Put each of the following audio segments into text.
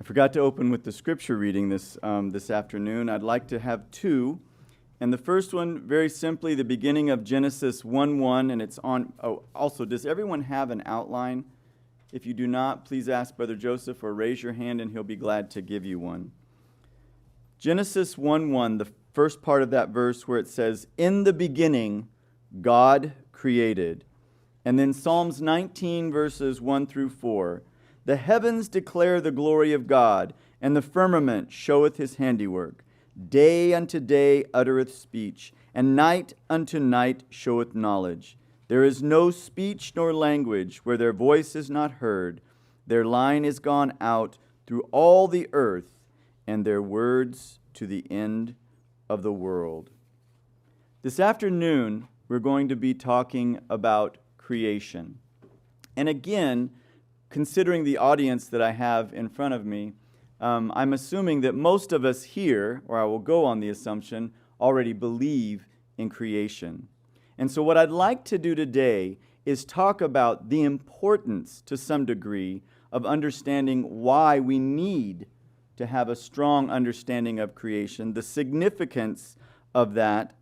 forgot to open with the scripture reading this afternoon. I'd like to have two. And the first one, very simply, the beginning of Genesis 1:1, and it's on... Oh, also, does everyone have an outline? If you do not, please ask Brother Joseph or raise your hand and he'll be glad to give you one. Genesis 1:1, the first part of that verse where it says, "In the beginning, God created." And then Psalms 19, verses 1 through 4. "The heavens declare the glory of God, and the firmament showeth his handiwork. Day unto day uttereth speech, and night unto night showeth knowledge. There is no speech nor language where their voice is not heard. Their line is gone out through all the earth, and their words to the end of the world." This afternoon, we're going to be talking about creation. And again, considering the audience that I have in front of me, I'm assuming that most of us here, or I will go on the assumption, already believe in creation. And so what I'd like to do today is talk about the importance, to some degree, of understanding why we need to have a strong understanding of creation, the significance of that,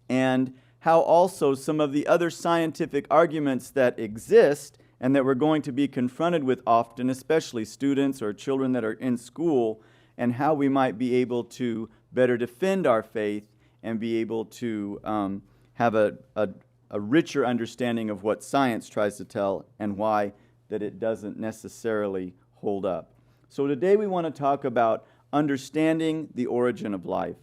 and how also some of the other scientific arguments that exist and that we're going to be confronted with often, especially students or children that are in school, and how we might be able to better defend our faith and be able to have a richer understanding of what science tries to tell and why that it doesn't necessarily hold up. So today we want to talk about understanding the origin of life.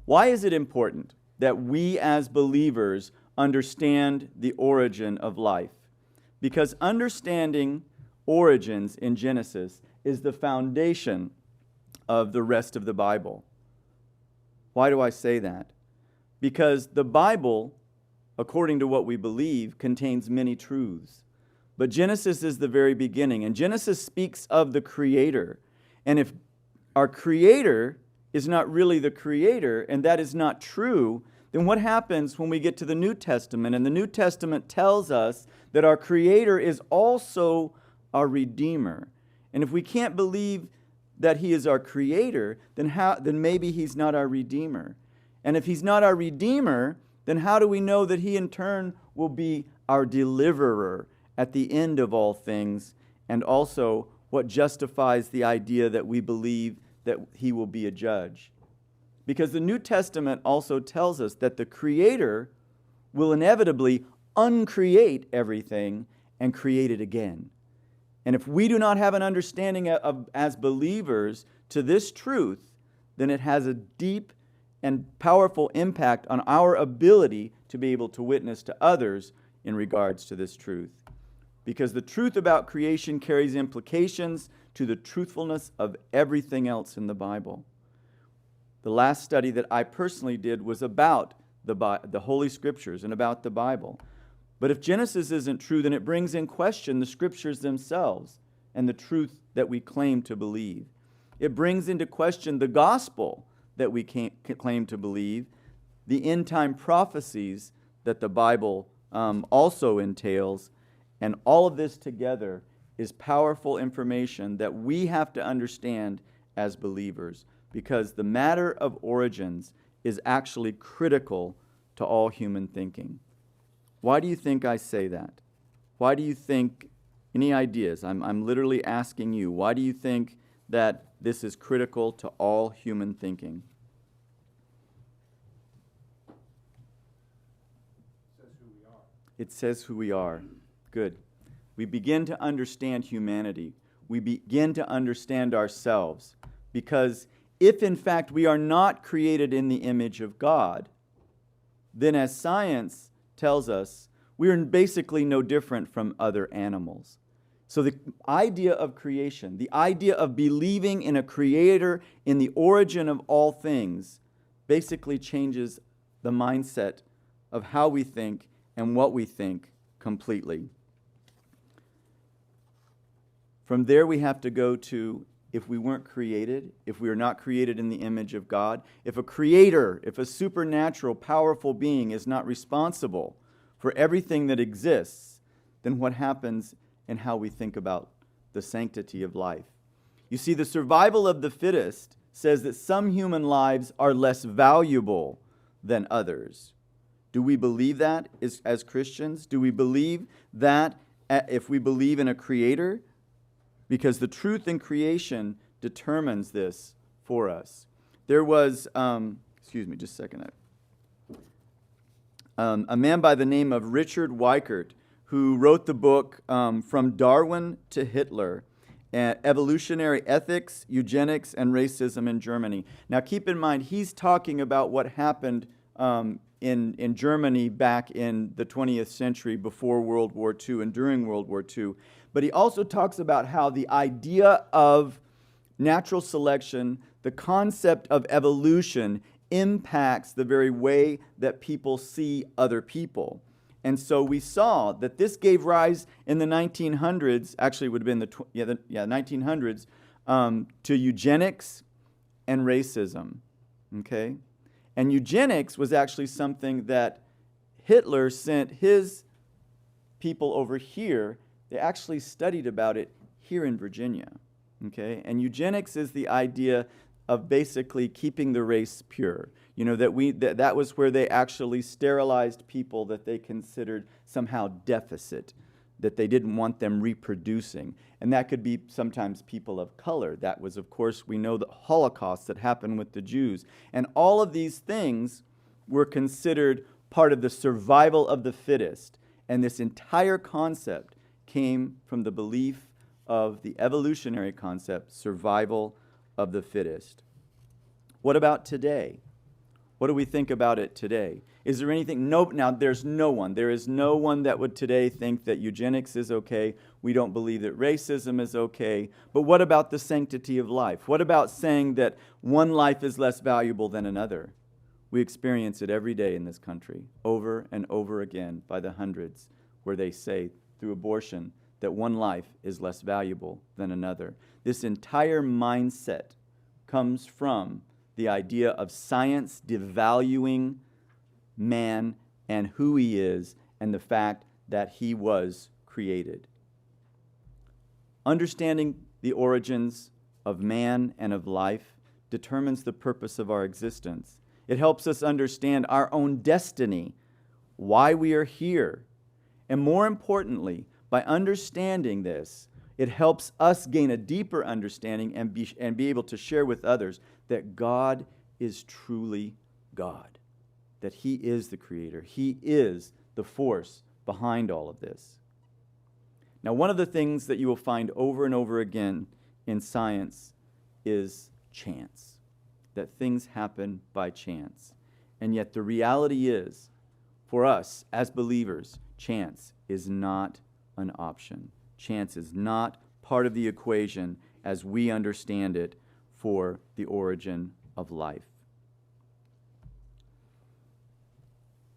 Why is it important that we as believers understand the origin of life? Because understanding origins in Genesis is the foundation of the rest of the Bible. Why do I say that? Because the Bible, according to what we believe, contains many truths. But Genesis is the very beginning, and Genesis speaks of the Creator. And if our Creator is not really the Creator, and that is not true, then what happens when we get to the New Testament? And the New Testament tells us that our Creator is also our Redeemer. And if we can't believe that He is our Creator, then maybe He's not our Redeemer. And if He's not our Redeemer, then how do we know that He in turn will be our Deliverer at the end of all things? And also what justifies the idea that we believe that He will be a judge? Because the New Testament also tells us that the Creator will inevitably uncreate everything and create it again. And if we do not have an understanding of as believers to this truth, then it has a deep and powerful impact on our ability to be able to witness to others in regards to this truth. Because the truth about creation carries implications to the truthfulness of everything else in the Bible. The last study that I personally did was about the Holy Scriptures and about the Bible. But if Genesis isn't true, then it brings in question the Scriptures themselves and the truth that we claim to believe. It brings into question the gospel that we claim to believe, the end-time prophecies that the Bible also entails, and all of this together is powerful information that we have to understand as believers, because the matter of origins is actually critical to all human thinking. Why do you think I say that? Why do you think, any ideas? I'm literally asking you, why do you think that this is critical to all human thinking? It says who we are. Good. We begin to understand humanity. We begin to understand ourselves. Because if in fact we are not created in the image of God, then as science tells us, we are basically no different from other animals. So the idea of creation, the idea of believing in a creator, in the origin of all things, basically changes the mindset of how we think and what we think completely. From there we have to go to, if we weren't created, if we are not created in the image of God, if a creator, if a supernatural, powerful being is not responsible for everything that exists, then what happens in how we think about the sanctity of life? You see, the survival of the fittest says that some human lives are less valuable than others. Do we believe that as Christians? Do we believe that if we believe in a creator? Because the truth in creation determines this for us. There was, excuse me just a second, a man by the name of Richard Weikart who wrote the book From Darwin to Hitler, Evolutionary Ethics, Eugenics, and Racism in Germany. Now keep in mind, he's talking about what happened in Germany back in the 20th century before World War II and during World War II. But he also talks about how the idea of natural selection, the concept of evolution, impacts the very way that people see other people. And so we saw that this gave rise in the 1900s, actually it would have been the 1900s, to eugenics and racism. Okay? And eugenics was actually something that Hitler sent his people over here. They actually studied about it here in Virginia. Okay? And eugenics is the idea of basically keeping the race pure. You know, that was where they actually sterilized people that they considered somehow deficit, that they didn't want them reproducing. And that could be sometimes people of color. That was, of course, we know the Holocaust that happened with the Jews. And all of these things were considered part of the survival of the fittest. And this entire concept came from the belief of the evolutionary concept, survival of the fittest. What about today? What do we think about it today? Is there anything? No. Now, there's no one. There is no one that would today think that eugenics is okay. We don't believe that racism is okay. But what about the sanctity of life? What about saying that one life is less valuable than another? We experience it every day in this country, over and over again by the hundreds, where they say through abortion that one life is less valuable than another. This entire mindset comes from the idea of science devaluing man and who he is and the fact that he was created. Understanding the origins of man and of life determines the purpose of our existence. It helps us understand our own destiny, why we are here. And more importantly, by understanding this, it helps us gain a deeper understanding and be able to share with others that God is truly God, that He is the Creator. He is the force behind all of this. Now, one of the things that you will find over and over again in science is chance, that things happen by chance. And yet the reality is, for us as believers, chance is not an option. Chance is not part of the equation as we understand it for the origin of life.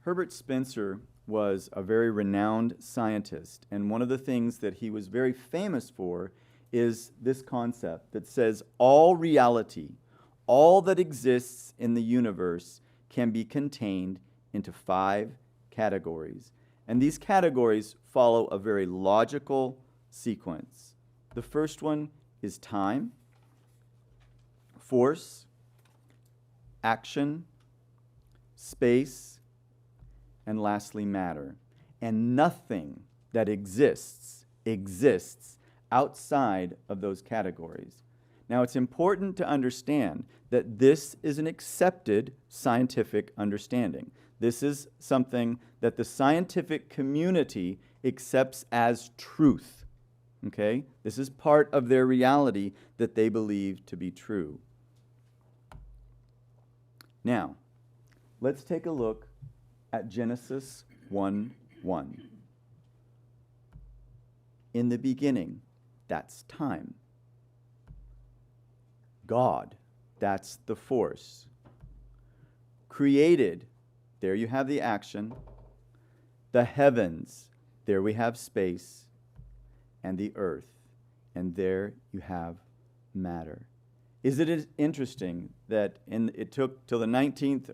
Herbert Spencer was a very renowned scientist, and one of the things that he was very famous for is this concept that says all reality, all that exists in the universe can be contained into 5 categories. And these categories follow a very logical sequence. The first one is time, force, action, space, and lastly, matter. And nothing that exists outside of those categories. Now, it's important to understand that this is an accepted scientific understanding. This is something that the scientific community accepts as truth. Okay? This is part of their reality that they believe to be true. Now, let's take a look at Genesis 1:1. In the beginning, that's time. God, that's the force. Created, there you have the action. The heavens, there we have space. And the earth, and there you have matter. Is it interesting that it took till the 19th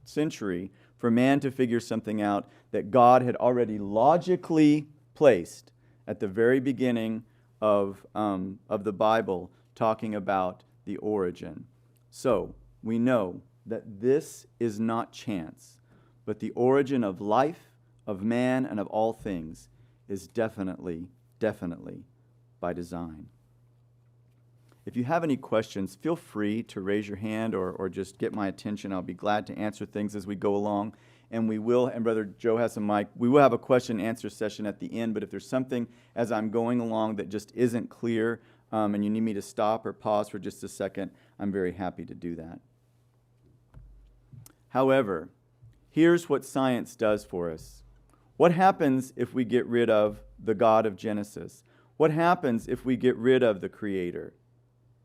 century for man to figure something out that God had already logically placed at the very beginning of the Bible talking about the origin. So we know that this is not chance, but the origin of life, of man, and of all things is definitely by design. If you have any questions, feel free to raise your hand or just get my attention. I'll be glad to answer things as we go along. And we will, and Brother Joe has a mic, we will have a question and answer session at the end, but if there's something as I'm going along that just isn't clear, and you need me to stop or pause for just a second, I'm very happy to do that. However, here's what science does for us. What happens if we get rid of the God of Genesis? What happens if we get rid of the Creator?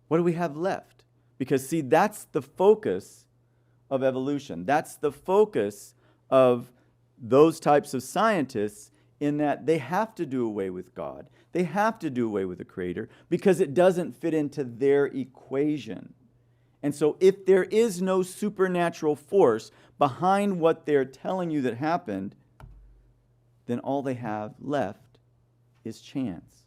What do we have left? Because, see, that's the focus of evolution. That's the focus of those types of scientists, in that they have to do away with God. They have to do away with the Creator because it doesn't fit into their equation. And so if there is no supernatural force behind what they're telling you that happened, then all they have left is chance.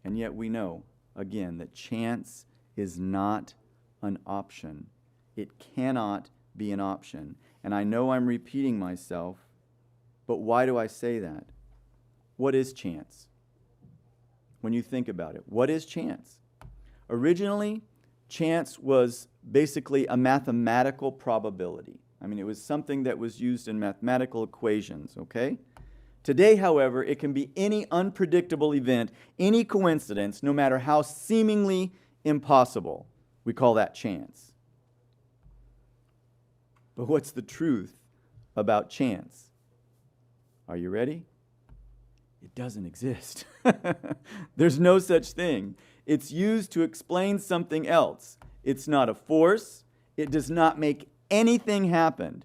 And yet we know, again, that chance is not an option. It cannot be an option. And I know I'm repeating myself, but why do I say that? What is chance? When you think about it, what is chance? Originally, chance was basically a mathematical probability. I mean, it was something that was used in mathematical equations, okay? Today, however, it can be any unpredictable event, any coincidence, no matter how seemingly impossible. We call that chance. But what's the truth about chance? Are you ready? It doesn't exist. There's no such thing. It's used to explain something else. It's not a force. It does not make anything happen.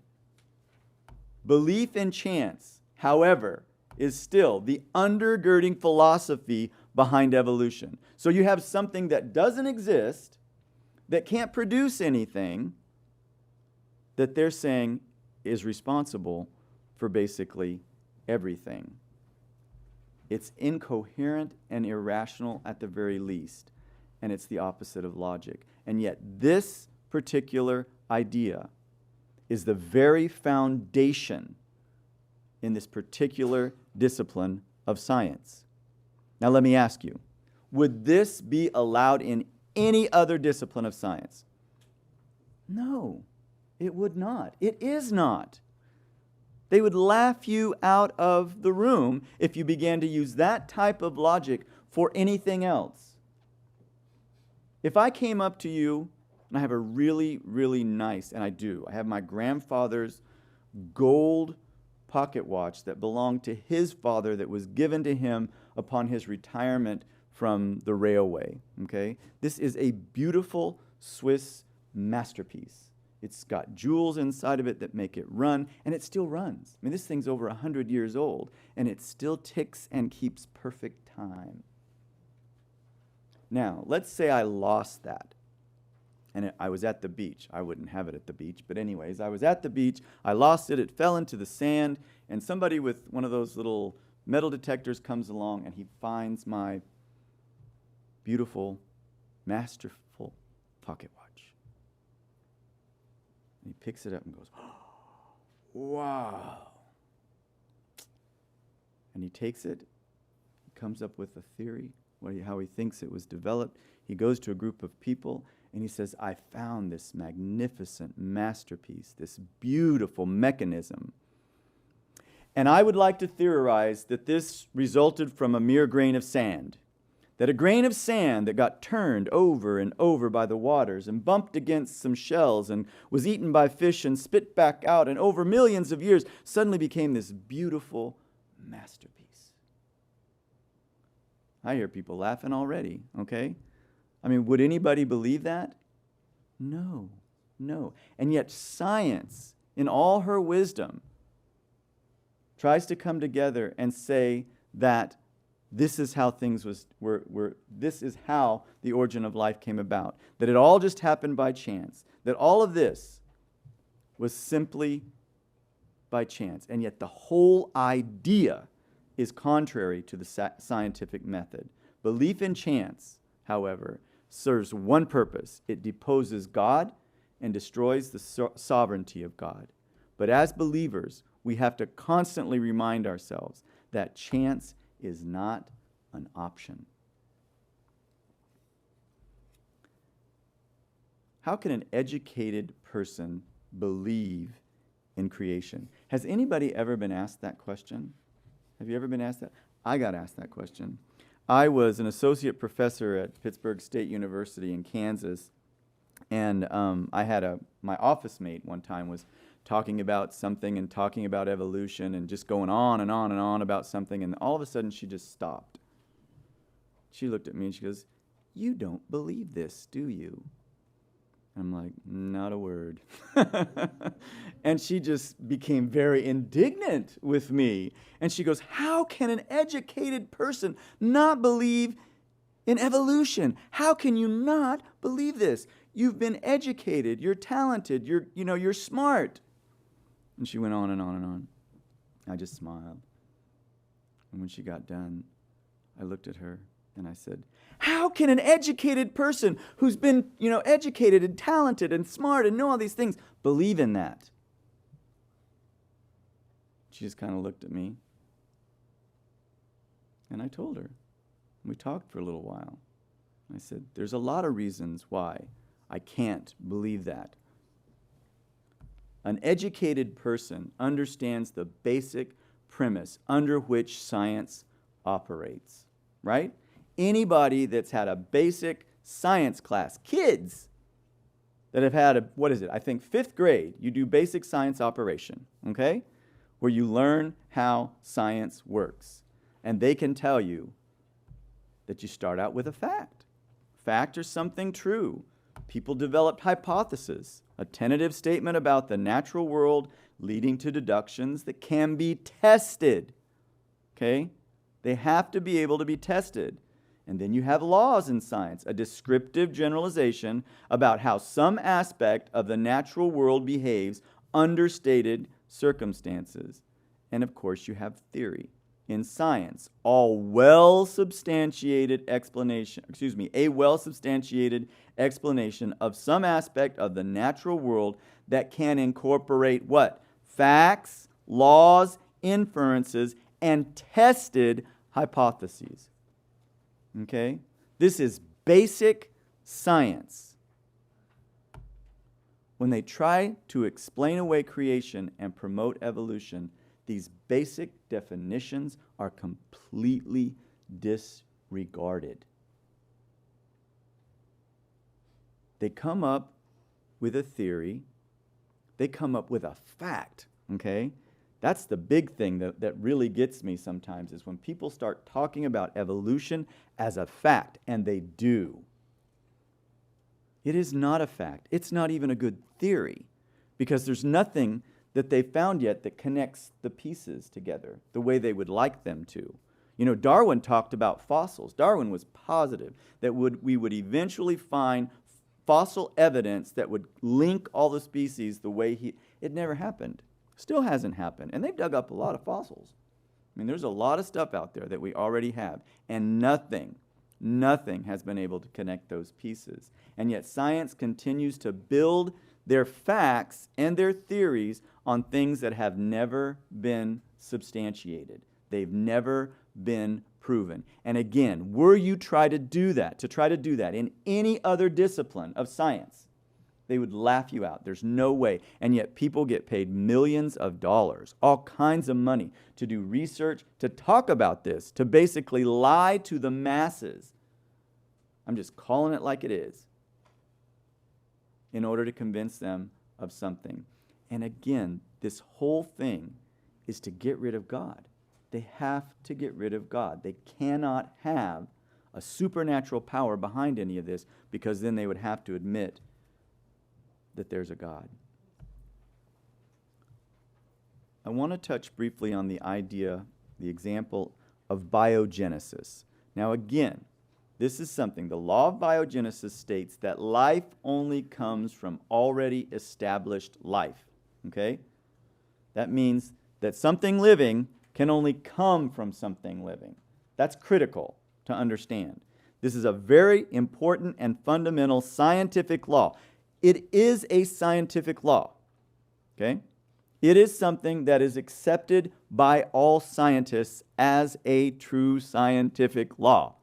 Belief in chance, however, is still the undergirding philosophy behind evolution. So you have something that doesn't exist, that can't produce anything, that they're saying is responsible for basically everything. It's incoherent and irrational at the very least, and it's the opposite of logic. And yet this particular idea is the very foundation in this particular discipline of science. Now let me ask you, would this be allowed in any other discipline of science? No, it would not. It is not. They would laugh you out of the room if you began to use that type of logic for anything else. If I came up to you, and I have a really, really nice, and I do, I have my grandfather's gold pocket watch that belonged to his father that was given to him upon his retirement from the railway, okay? This is a beautiful Swiss masterpiece. It's got jewels inside of it that make it run, and it still runs. I mean, this thing's over 100 years old, and it still ticks and keeps perfect time. Now, let's say I lost that, and I was at the beach. I wouldn't have it at the beach, but anyways, I was at the beach. I lost it. It fell into the sand, and somebody with one of those little metal detectors comes along, and he finds my beautiful, masterful pocket watch. And he picks it up and goes, oh, wow. And he takes it, he comes up with a theory, how he thinks it was developed. He goes to a group of people and he says, I found this magnificent masterpiece, this beautiful mechanism. And I would like to theorize that this resulted from a mere grain of sand. That a grain of sand that got turned over and over by the waters and bumped against some shells and was eaten by fish and spit back out and over millions of years suddenly became this beautiful masterpiece. I hear people laughing already, okay? I mean, would anybody believe that? No, no. And yet science, in all her wisdom, tries to come together and say that this is how things this is how the origin of life came about. That it all just happened by chance. That all of this was simply by chance. And yet the whole idea is contrary to the scientific method. Belief in chance, however, serves one purpose. It deposes God and destroys the sovereignty of God. But as believers, we have to constantly remind ourselves that chance is not an option. How can an educated person believe in creation? Has anybody ever been asked that question? Have you ever been asked that? I got asked that question. I was an associate professor at Pittsburgh State University in Kansas, and I had my office mate one time was talking about something and talking about evolution and just going on and on and on about something, and all of a sudden she just stopped. She looked at me and she goes, "You don't believe this, do you?" I'm like, "Not a word." And she just became very indignant with me. And she goes, "How can an educated person not believe in evolution? How can you not believe this? You've been educated, you're talented, you're smart." And she went on and on and on. I just smiled. And when she got done, I looked at her and I said, "How can an educated person who's been, educated and talented and smart and know all these things believe in that?" She just kind of looked at me. And I told her. We talked for a little while. I said, "There's a lot of reasons why I can't believe that." An educated person understands the basic premise under which science operates, right? Anybody that's had a basic science class, kids that have had I think 5th grade, you do basic science operation, okay? Where you learn how science works. And they can tell you that you start out with a fact. Fact or something true. People developed hypotheses, a tentative statement about the natural world leading to deductions that can be tested, okay? They have to be able to be tested. And then you have laws in science, a descriptive generalization about how some aspect of the natural world behaves under stated circumstances. And of course, you have theory. In science, a well-substantiated explanation of some aspect of the natural world that can incorporate what? Facts, laws, inferences, and tested hypotheses. Okay? This is basic science. When they try to explain away creation and promote evolution, these basic definitions are completely disregarded. They come up with a theory. They come up with a fact, okay? That's the big thing that really gets me sometimes, is when people start talking about evolution as a fact, and they do. It is not a fact. It's not even a good theory, because there's nothing that they've found yet that connects the pieces together the way they would like them to. Darwin talked about fossils. Darwin was positive that we would eventually find fossil evidence that would link all the species the way it never happened. Still hasn't happened. And they've dug up a lot of fossils. There's a lot of stuff out there that we already have, and nothing has been able to connect those pieces. And yet science continues to build their facts and their theories on things that have never been substantiated. They've never been proven. And again, were you try to do that in any other discipline of science, they would laugh you out. There's no way. And yet people get paid millions of dollars, all kinds of money, to do research, to talk about this, to basically lie to the masses. I'm just calling it like it is, in order to convince them of something. And again, this whole thing is to get rid of God. They have to get rid of God. They cannot have a supernatural power behind any of this, because then they would have to admit that there's a God. I want to touch briefly on the example of biogenesis. Now again, this is something, the law of biogenesis states that life only comes from already established life, okay? That means that something living can only come from something living. That's critical, to understand. This is a very important and fundamental scientific law. It is a scientific law, okay? It is something that is accepted by all scientists as a true scientific law.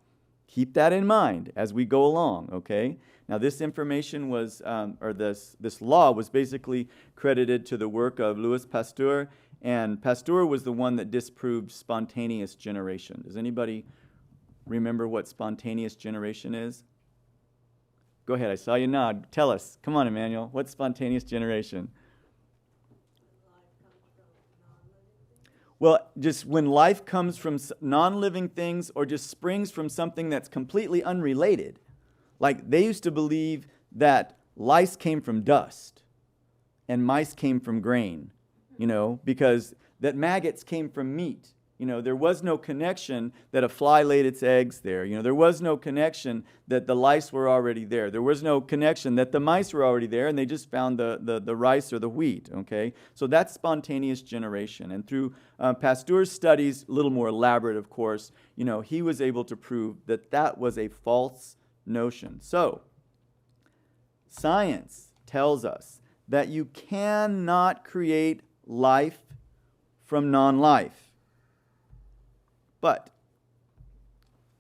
Keep that in mind as we go along, okay? Now, this information was, this law was basically credited to the work of Louis Pasteur, and Pasteur was the one that disproved spontaneous generation. Does anybody remember what spontaneous generation is? Go ahead, I saw you nod. Tell us. Come on, Emmanuel. What's spontaneous generation? Well, just when life comes from non-living things or just springs from something that's completely unrelated. Like they used to believe that lice came from dust and mice came from grain, because that maggots came from meat. There was no connection that a fly laid its eggs there. There was no connection that the lice were already there. There was no connection that the mice were already there and they just found the rice or the wheat, okay? So that's spontaneous generation. And through Pasteur's studies, a little more elaborate, of course, he was able to prove that that was a false notion. So, science tells us that you cannot create life from non-life. But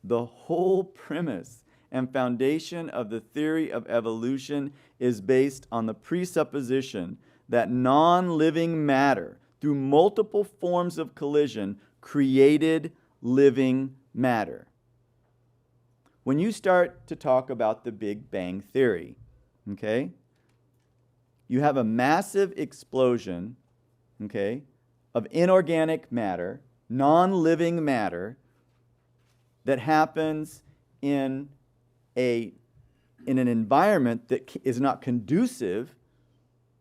the whole premise and foundation of the theory of evolution is based on the presupposition that non-living matter, through multiple forms of collision, created living matter. When you start to talk about the Big Bang Theory, okay, you have a massive explosion, okay, of inorganic matter, non-living matter, that happens in an environment that is not conducive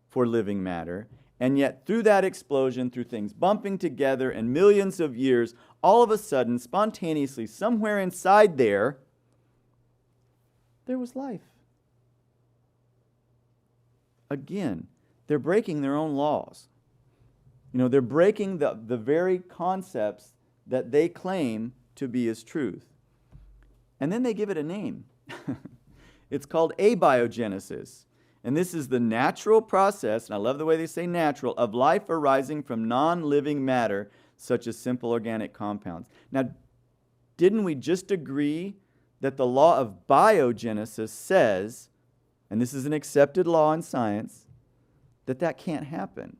for living matter, and yet through that explosion, through things bumping together and millions of years, all of a sudden, spontaneously, somewhere inside there was life. Again, they're breaking their own laws. They're breaking the very concepts that they claim to be as truth. And then they give it a name. It's called abiogenesis. And this is the natural process, and I love the way they say natural, of life arising from non-living matter, such as simple organic compounds. Now, didn't we just agree that the law of biogenesis says, and this is an accepted law in science, that can't happen?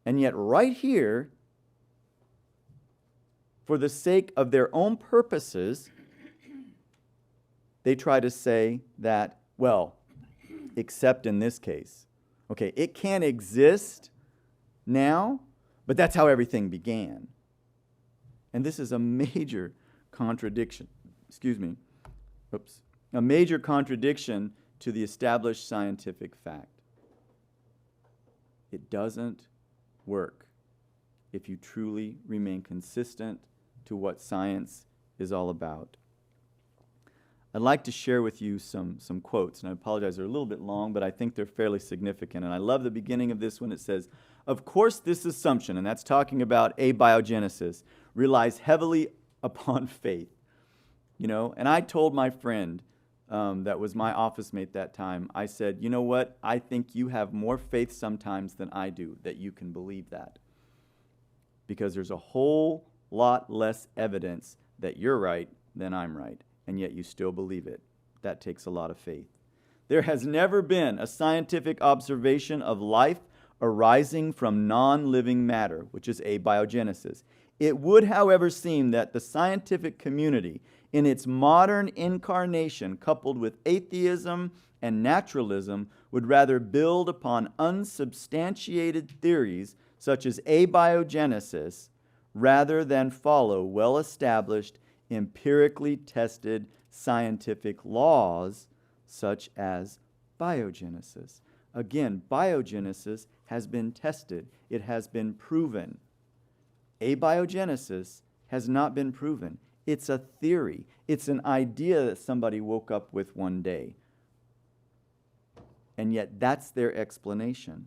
And yet right here, for the sake of their own purposes, they try to say that, well, except in this case. Okay, it can't exist now, but that's how everything began. And this is a major contradiction. A major contradiction to the established scientific fact. It doesn't work if you truly remain consistent to what science is all about. I'd like to share with you some quotes, and I apologize, they're a little bit long, but I think they're fairly significant. And I love the beginning of this when it says, "Of course, this assumption," and that's talking about abiogenesis, "relies heavily upon faith." And I told my friend that was my office mate that time, I said, "You know what? I think you have more faith sometimes than I do that you can believe that. Because there's a whole lot less evidence that you're right than I'm right, and yet you still believe it. That takes a lot of faith. There has never been a scientific observation of life arising from non-living matter, which is abiogenesis. It would, however, seem that the scientific community, in its modern incarnation, coupled with atheism and naturalism, would rather build upon unsubstantiated theories such as abiogenesis, rather than follow well-established, empirically tested scientific laws such as biogenesis." Again, biogenesis has been tested. It has been proven. Abiogenesis has not been proven. It's a theory. It's an idea that somebody woke up with one day. And yet that's their explanation.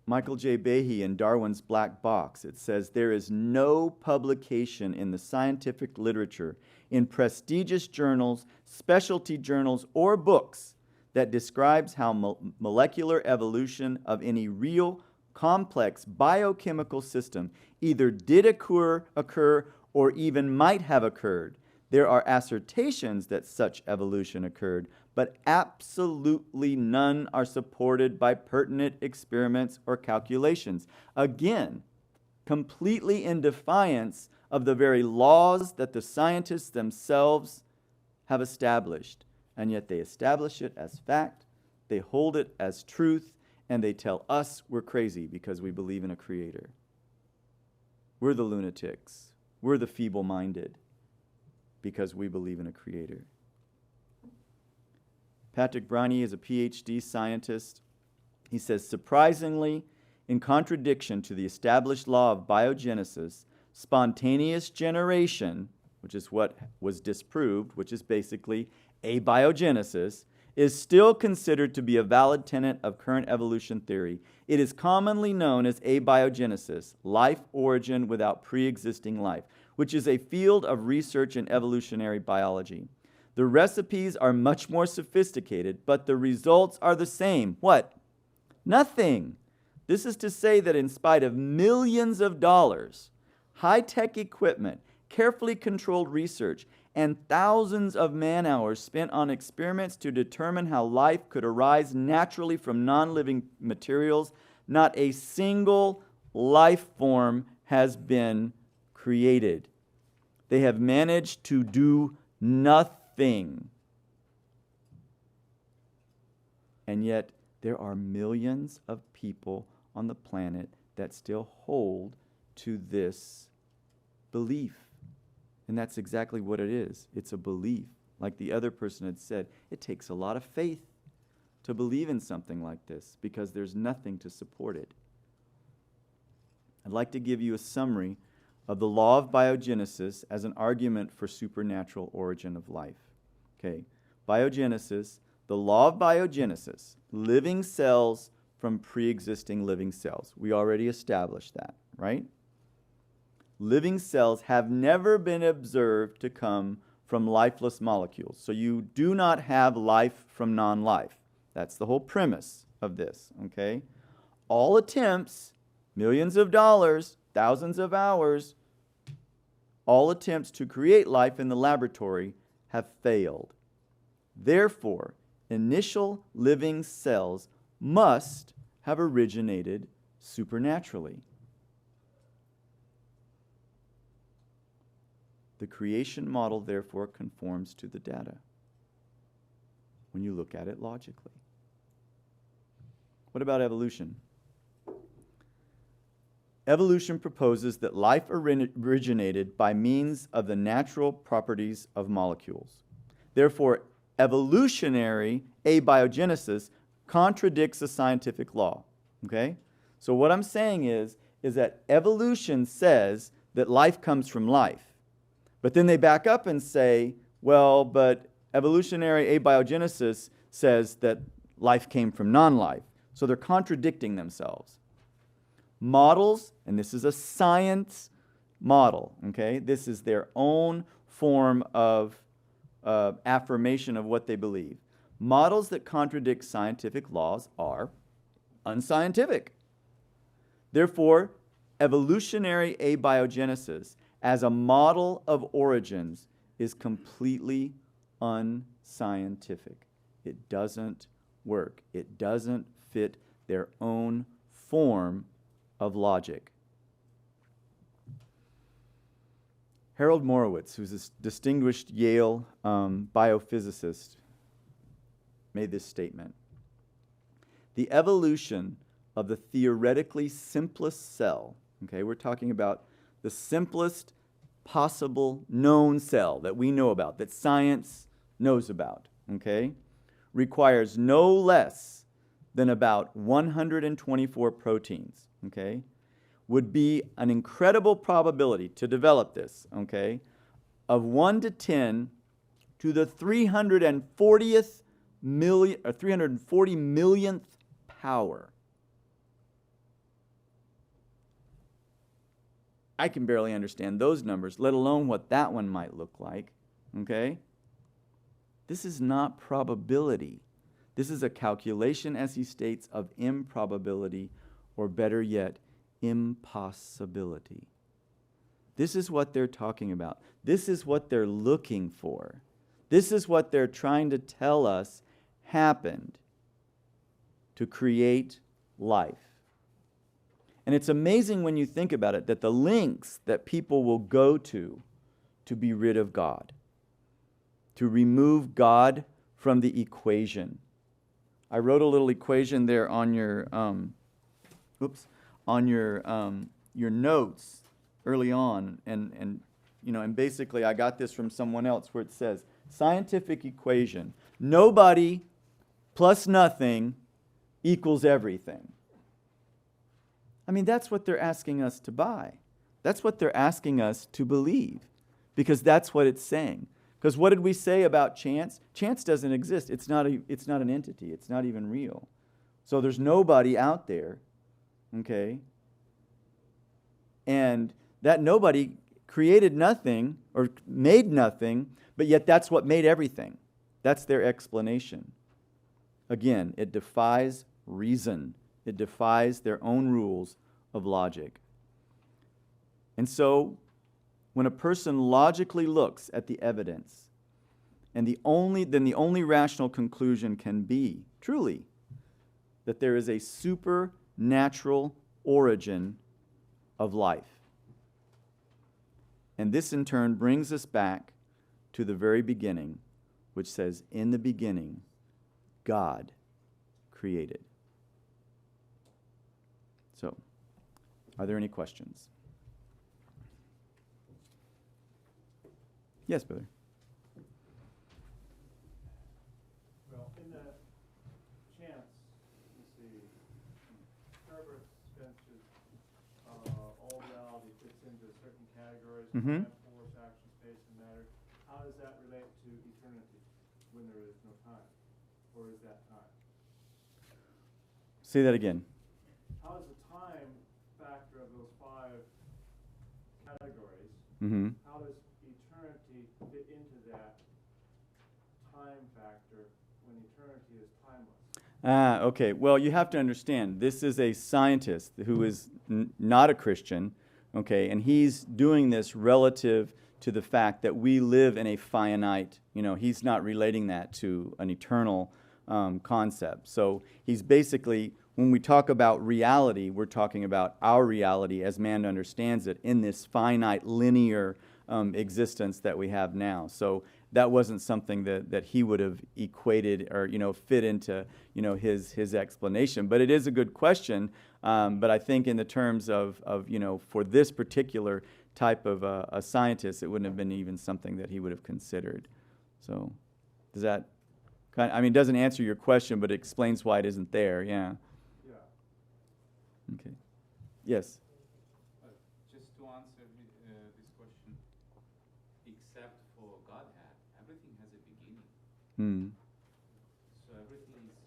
Michael J. Behe in Darwin's Black Box. It says, there is no publication in the scientific literature, in prestigious journals, specialty journals, or books that describes how molecular evolution of any real complex biochemical system either did occur or even might have occurred. There are assertions that such evolution occurred, but absolutely none are supported by pertinent experiments or calculations. Again, completely in defiance of the very laws that the scientists themselves have established. And yet they establish it as fact, they hold it as truth, and they tell us we're crazy because we believe in a creator. We're the lunatics. We're the feeble-minded because we believe in a creator. Patrick Bronte is a PhD scientist. He says, surprisingly, in contradiction to the established law of biogenesis, spontaneous generation, which is what was disproved, which is basically abiogenesis, is still considered to be a valid tenet of current evolution theory. It is commonly known as abiogenesis, life origin without pre-existing life, which is a field of research in evolutionary biology. The recipes are much more sophisticated, but the results are the same. What? Nothing. This is to say that in spite of millions of dollars, high-tech equipment, carefully controlled research, and thousands of man-hours spent on experiments to determine how life could arise naturally from non-living materials, not a single life form has been created. They have managed to do nothing. And yet, there are millions of people on the planet that still hold to this belief. And that's exactly what it is. It's a belief. Like the other person had said, it takes a lot of faith to believe in something like this because there's nothing to support it. I'd like to give you a summary of the law of biogenesis as an argument for supernatural origin of life. Okay, biogenesis, the law of biogenesis, living cells from pre-existing living cells. We already established that, right? Living cells have never been observed to come from lifeless molecules. So you do not have life from non-life. That's the whole premise of this, okay? All attempts, millions of dollars, thousands of hours, all attempts to create life in the laboratory have failed. Therefore, initial living cells must have originated supernaturally. The creation model, therefore, conforms to the data when you look at it logically. What about evolution? Evolution proposes that life originated by means of the natural properties of molecules. Therefore, evolutionary abiogenesis contradicts the scientific law. Okay? So what I'm saying is that evolution says that life comes from life. But then they back up and say, well, but evolutionary abiogenesis says that life came from non-life. So they're contradicting themselves. Models, and this is a science model, okay? This is their own form of affirmation of what they believe. Models that contradict scientific laws are unscientific. Therefore, evolutionary abiogenesis as a model of origins is completely unscientific. It doesn't work. It doesn't fit their own form of logic. Harold Morowitz, who's a distinguished Yale biophysicist, made this statement. The evolution of the theoretically simplest cell, okay, we're talking about the simplest possible known cell that we know about, that science knows about, okay, requires no less than about 124 proteins, okay, would be an incredible probability to develop this, okay, of 1 to 10 to the 340 millionth power. I can barely understand those numbers, let alone what that one might look like. Okay? This is not probability. This is a calculation, as he states, of improbability, or better yet, impossibility. This is what they're talking about. This is what they're looking for. This is what they're trying to tell us happened to create life. And it's amazing when you think about it that the lengths that people will go to be rid of God, to remove God from the equation. I wrote a little equation there on your your notes early on, and basically I got this from someone else where it says scientific equation: nobody plus nothing equals everything. I mean, that's what they're asking us to buy. That's what they're asking us to believe, because that's what it's saying. Because what did we say about chance? Chance doesn't exist. It's not an entity. It's not even real. So there's nobody out there, okay? And that nobody created nothing or made nothing, but yet that's what made everything. That's their explanation. Again, it defies reason. It defies their own rules of logic. And so, when a person logically looks at the evidence, and the only rational conclusion can be, truly, that there is a supernatural origin of life. And this in turn brings us back to the very beginning, which says, in the beginning, God created. So, are there any questions? Yes, brother. Well, in the chance, you see, Herbert Spencer's all reality fits into certain categories: Mm-hmm. time, force, action, space, and matter. How does that relate to eternity when there is no time? Or is that time? Say that again. How does the time factor of those five categories, Mm-hmm. how does eternity fit into that time factor when eternity is timeless? Okay. Well, you have to understand, this is a scientist who is not a Christian, okay, and he's doing this relative to the fact that we live in a finite, he's not relating that to an eternal concept. So he's basically, when we talk about reality, we're talking about our reality as man understands it in this finite, linear existence that we have now. So that wasn't something that he would have equated or fit into his explanation. But it is a good question. But I think in the terms of for this particular type of a scientist, it wouldn't have been even something that he would have considered. So does that? It doesn't answer your question, but it explains why it isn't there. Yeah. Yeah. Okay. Yes. Just to answer this question, except for Godhead, everything has a beginning. Hmm. So everything has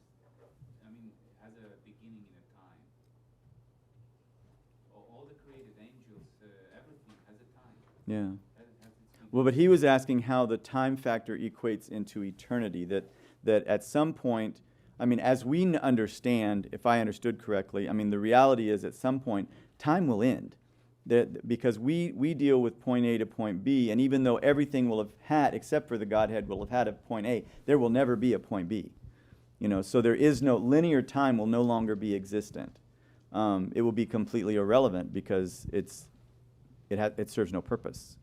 a beginning in a time. All the created angels, everything has a time. Yeah. Has its beginning. Well, but he was asking how the time factor equates into eternity, that at some point, as we understand, if I understood correctly, the reality is at some point, time will end. Because we deal with point A to point B, and even though everything will have had, except for the Godhead, will have had a point A, there will never be a point B. So there is no, linear time will no longer be existent. It will be completely irrelevant because it serves no purpose.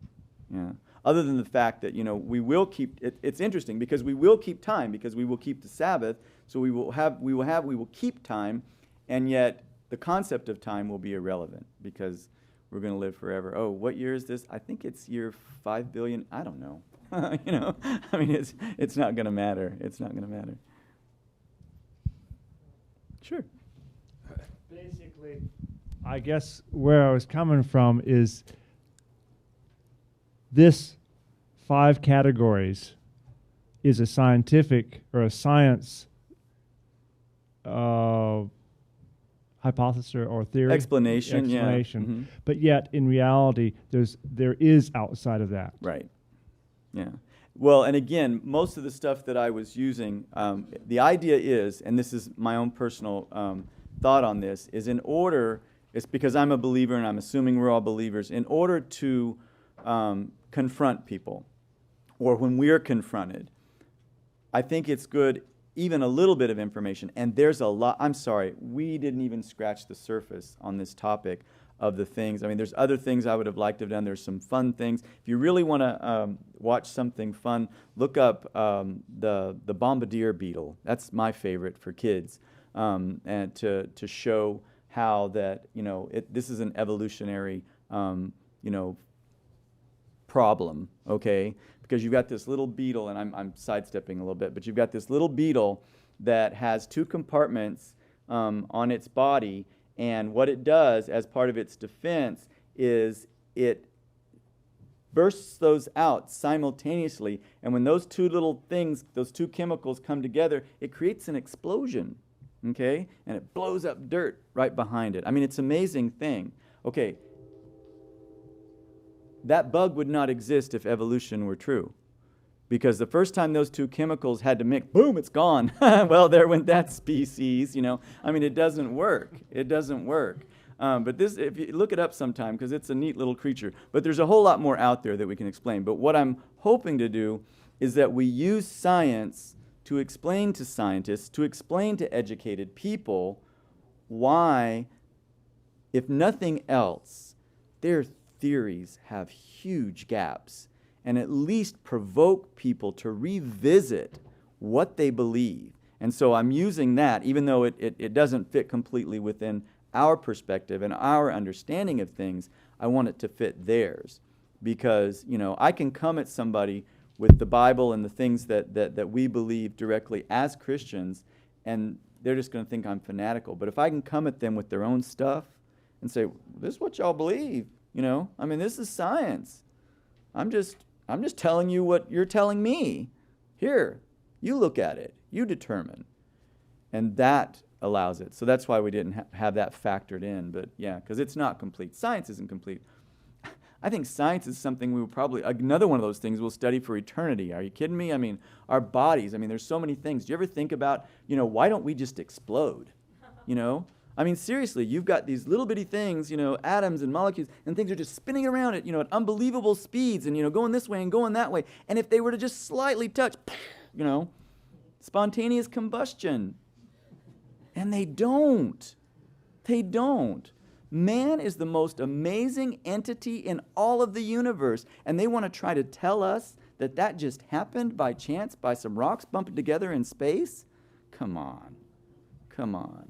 Yeah. Other than the fact that we will keep it's interesting because we will keep time, because we will keep the Sabbath, so we will keep time, and yet the concept of time will be irrelevant because we're going to live forever. Oh, what year is this? I think it's year 5 billion. I don't know. It's not going to matter. It's not going to matter. Sure. Basically, I guess where I was coming from is this 5 categories is a scientific or a science hypothesis or theory. Explanation, yeah. Explanation. But yet, in reality, there is outside of that. Right. Yeah. Well, and again, most of the stuff that I was using, the idea is, and this is my own personal thought on this, is it's because I'm a believer and I'm assuming we're all believers, in order to confront people, or when we're confronted, I think it's good even a little bit of information, and there's a lot. I'm sorry, we didn't even scratch the surface on this topic of the things. I mean, there's other things I would have liked to have done. There's some fun things. If you really want to watch something fun, look up the bombardier beetle. That's my favorite for kids, and to show how that, this is an evolutionary problem, okay? Because you've got this little beetle, and I'm sidestepping a little bit, but you've got this little beetle that has two compartments on its body, and what it does as part of its defense is it bursts those out simultaneously, and when those two little things, those two chemicals come together, it creates an explosion, okay? And it blows up dirt right behind it. I mean, it's an amazing thing. Okay, that bug would not exist if evolution were true. Because the first time those two chemicals had to mix, boom, it's gone. Well, there went that species, I mean, it doesn't work. It doesn't work. But this, if you look it up sometime, because it's a neat little creature. But there's a whole lot more out there that we can explain. But what I'm hoping to do is that we use science to explain to scientists, to explain to educated people why, if nothing else, their theories have huge gaps, and at least provoke people to revisit what they believe. And so I'm using that, even though it doesn't fit completely within our perspective and our understanding of things, I want it to fit theirs. Because, I can come at somebody with the Bible and the things that we believe directly as Christians, and they're just going to think I'm fanatical. But if I can come at them with their own stuff and say, this is what y'all believe, I mean, this is science. I'm just telling you what you're telling me. Here, you look at it. You determine. And that allows it. So that's why we didn't have that factored in. But yeah, because it's not complete. Science isn't complete. I think science is something we will probably, another one of those things we'll study for eternity. Are you kidding me? I mean, our bodies, there's so many things. Do you ever think about, why don't we just explode? I mean, seriously, you've got these little bitty things, atoms and molecules, and things are just spinning around at, at unbelievable speeds and, going this way and going that way. And if they were to just slightly touch, spontaneous combustion. And they don't. They don't. Man is the most amazing entity in all of the universe, and they want to try to tell us that just happened by chance, by some rocks bumping together in space? Come on. Come on.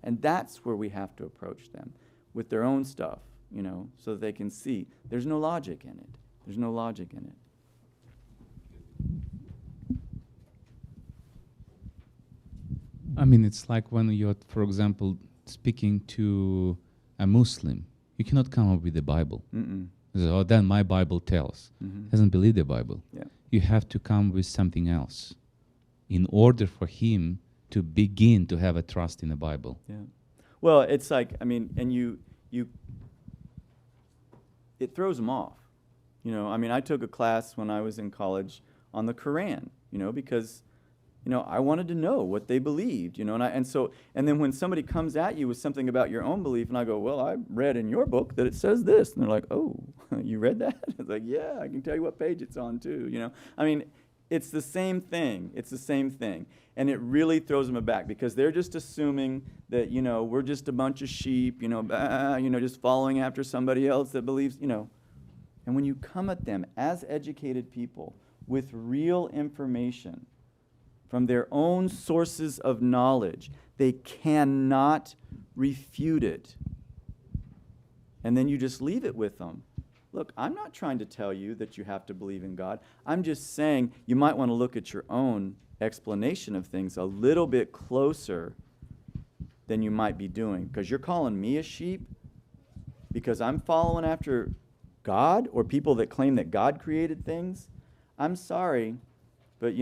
And that's where we have to approach them, with their own stuff, so that they can see there's no logic in it. There's no logic in it. I mean, it's like when you're, for example, speaking to a Muslim, you cannot come up with the Bible. So, then my Bible tells. Doesn't believe the Bible. Yeah. You have to come with something else in order for him to begin to have a trust in the Bible. Yeah. Well, it's like, and it throws them off. I took a class when I was in college on the Quran, because, I wanted to know what they believed, and then when somebody comes at you with something about your own belief, and I go, well, I read in your book that it says this, and they're like, oh, you read that? It's like, yeah, I can tell you what page it's on too, It's the same thing. It's the same thing. And it really throws them aback because they're just assuming that, we're just a bunch of sheep, just following after somebody else that believes, And when you come at them as educated people with real information from their own sources of knowledge, they cannot refute it. And then you just leave it with them. Look, I'm not trying to tell you that you have to believe in God. I'm just saying you might want to look at your own explanation of things a little bit closer than you might be doing. Because you're calling me a sheep because I'm following after God or people that claim that God created things. I'm sorry, but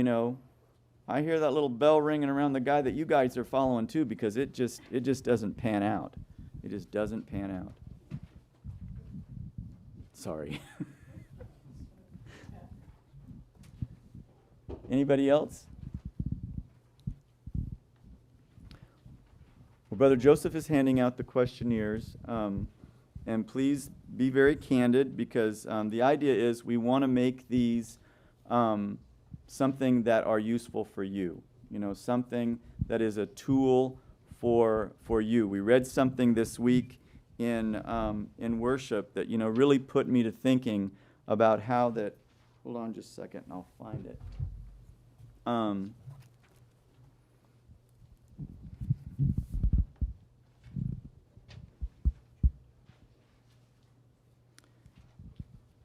I hear that little bell ringing around the guy that you guys are following too, because it just doesn't pan out. It just doesn't pan out. Sorry. Anybody else? Well, Brother Joseph is handing out the questionnaires, and please be very candid, because the idea is we want to make these something that are useful for you. You know, something that is a tool for you. We read something this week in worship that, you know, really put me to thinking about how that. Hold on just a second, and I'll find it.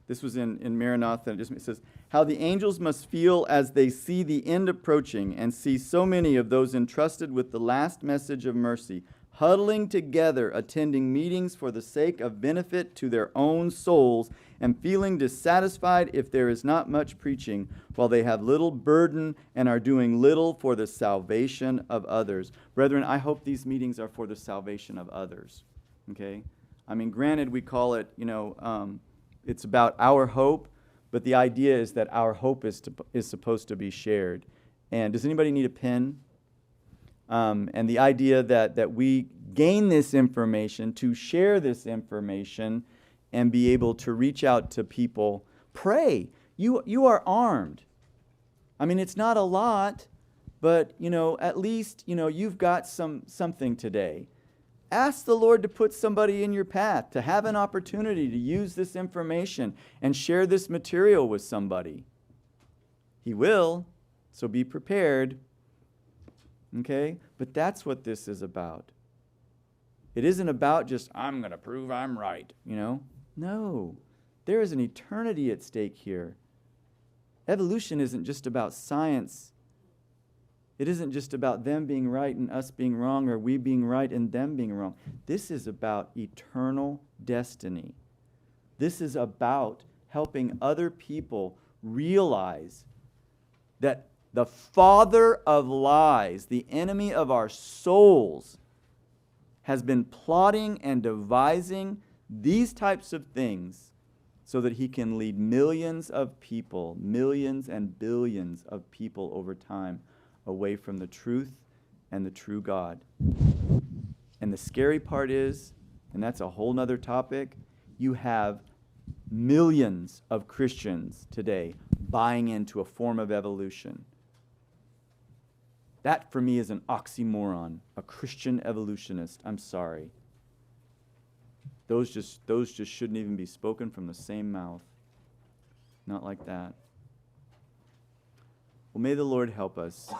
This was in Maranatha, and it says, how the angels must feel as they see the end approaching and see so many of those entrusted with the last message of mercy, huddling together, attending meetings for the sake of benefit to their own souls, and feeling dissatisfied if there is not much preaching, while they have little burden and are doing little for the salvation of others. Brethren, I hope these meetings are for the salvation of others. Okay? I mean, granted, we call it, you know, it's about our hope, but the idea is that our hope is supposed to be shared. And does anybody need a pen? And the idea that we gain this information, to share this information, and be able to reach out to people. Pray. You are armed. I mean, it's not a lot, but, you know, at least, you know, you've got something today. Ask the Lord to put somebody in your path, to have an opportunity to use this information and share this material with somebody. He will, so be prepared. Okay? But that's what this is about. It isn't about just, I'm going to prove I'm right, you know? No. There is an eternity at stake here. Evolution isn't just about science. It isn't just about them being right and us being wrong, or we being right and them being wrong. This is about eternal destiny. This is about helping other people realize that the father of lies, the enemy of our souls, has been plotting and devising these types of things so that he can lead millions of people, millions and billions of people over time, away from the truth and the true God. And the scary part is, and that's a whole nother topic, you have millions of Christians today buying into a form of evolution. That for me is an oxymoron, a Christian evolutionist. I'm sorry. Those just shouldn't even be spoken from the same mouth. Not like that. Well, may the Lord help us,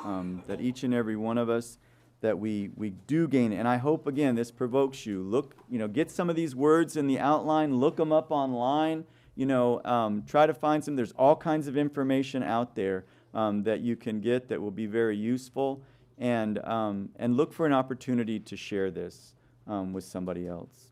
that each and every one of us, that we do gain. And I hope, again, this provokes you. Look, you know, get some of these words in the outline, look them up online, you know, try to find some. There's all kinds of information out there that you can get that will be very useful, and look for an opportunity to share this with somebody else.